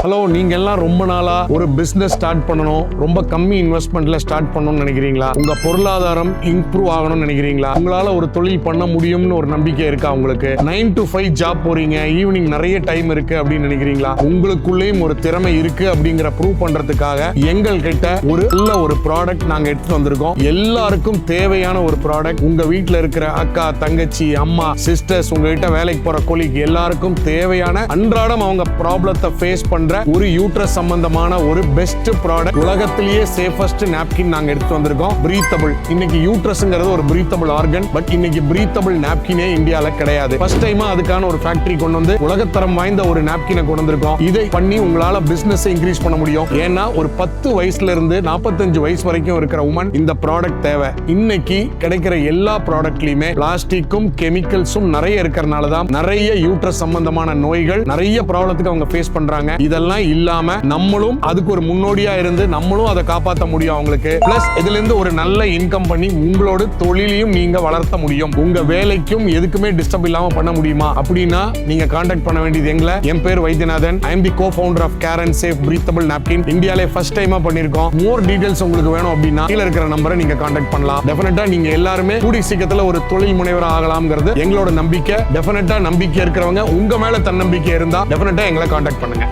Hello, நீங்க எல்லாம் ரொம்ப நாளா ஒரு பிசினஸ் ஸ்டார்ட் பண்ணணும், ரொம்ப கம்மி இன்வெஸ்ட்மெண்ட்ல ஸ்டார்ட் பண்ணணும்னு நினைக்கிறீங்களா? உங்க பொருளாதாரம் இம்ப்ரூவ் ஆகணும்னு நினைக்கிறீங்களா? உங்களால ஒரு தொழில் பண்ண முடியும்னு ஒரு நம்பிக்கை இருக்கா உங்களுக்கு? 9 to 5 ஜாப் போறீங்க, ஈவினிங் நிறைய டைம் இருக்கு அப்படின்னு நினைக்கிறீங்களா? உங்களுக்குள்ளேயும் ஒரு திறமை இருக்கு அப்படிங்கிற ப்ரூவ் பண்றதுக்காக எங்கள் கிட்ட ஒரு நல்ல ஒரு ப்ராடக்ட் நாங்க எடுத்துட்டு வந்திருக்கோம். எல்லாருக்கும் தேவையான ஒரு ப்ராடக்ட். உங்க வீட்டுல இருக்கிற அக்கா, தங்கச்சி, அம்மா, சிஸ்டர்ஸ், உங்ககிட்ட வேலைக்கு போற கொலீக் எல்லாருக்கும் தேவையான அன்றாடம் அவங்க ப்ராப்ளத்தை ஃபேஸ் பண்ற ஒரு யூட்ரஸ் சம்பந்தமான ஒரு பெஸ்ட் ப்ராடக்ட். உலகத்திலேயே சேஃபஸ்ட் நாப்கின் நாங்க எடுத்து வந்திருக்கோம். பிரீத்தபிள். இன்னைக்கு யூட்ரஸ்ங்கிறது ஒரு பிரீத்தபிள் ஆர்கன். பட் இன்னைக்கு பிரீத்தபிள் நாப்கினே இந்தியால கிடையாது. ஃபர்ஸ்ட் டைமா அதுக்கான ஒரு ஃபேக்டரி கொண்டு வந்து உலகத்தரம் வாய்ந்த ஒரு நாப்கினை கொண்டு வந்திருக்கோம். இதை பண்ணி உங்களால பிசினஸ் இன்க்ரீஸ் பண்ண முடியும். ஏன்னா ஒரு 10 வயசுல இருந்து 45 வயசு வரைக்கும் இருக்கிற உமன் இந்த ப்ராடக்ட் தேவை. இன்னைக்கு கிடைக்கிற எல்லா ப்ராடக்ட்லயுமே பிளாஸ்டிக்கும் கெமிக்கல்ஸும் நிறைய இருக்கிறனால தான் நிறைய யூட்ரஸ் சம்பந்தமான நோய்கள், நிறைய ப்ராப்ளத்துக்கு அவங்க ஃபேஸ் பண்றாங்க. இதெல்லாம் இல்லாம நம்மளும் அதுக்கு ஒரு முன்னோடியா இருந்து நம்மளும் அதை காப்பாற்ற முடியும் அவங்களுக்கு. பிளஸ் இதுல இருந்து ஒரு நல்ல இன்கம் பண்ணி உங்களோட தொழிலையும் நீங்க வளர்த்த முடியும். உங்க வேலைக்கும் எதுக்குமே டிஸ்டர்ப் இல்லாம பண்ண முடியுமா அப்படின்னா நீங்க கான்டாக்ட் பண்ண வேண்டியது எங்களை. என் பேர் Vaidyanathan. I am the co-founder of Care and Safe Breathable Napkin. இந்தியாலே ஃபர்ஸ்ட் டைமா பண்ணிருக்கோம். மோர் டீடைல்ஸ் உங்களுக்கு வேணும் அப்படின்னா கீழ இருக்கிற நம்பரை நீங்க கான்டாக்ட் பண்ணலாம். டெஃபினட்டா நீங்க எல்லாருமே கூடி சீக்கிரத்துல ஒரு தொழில் முனைவர் ஆகலாம்ங்கிறது எங்களோட நம்பிக்கை. டெஃபினட்டா நம்பிக்கை இருக்கிறவங்க, உங்க மேல தன்னம்பிக்கை இருந்தா டெஃபினட்டா எங்களை கான்டாக்ட் பண்ணுங்க.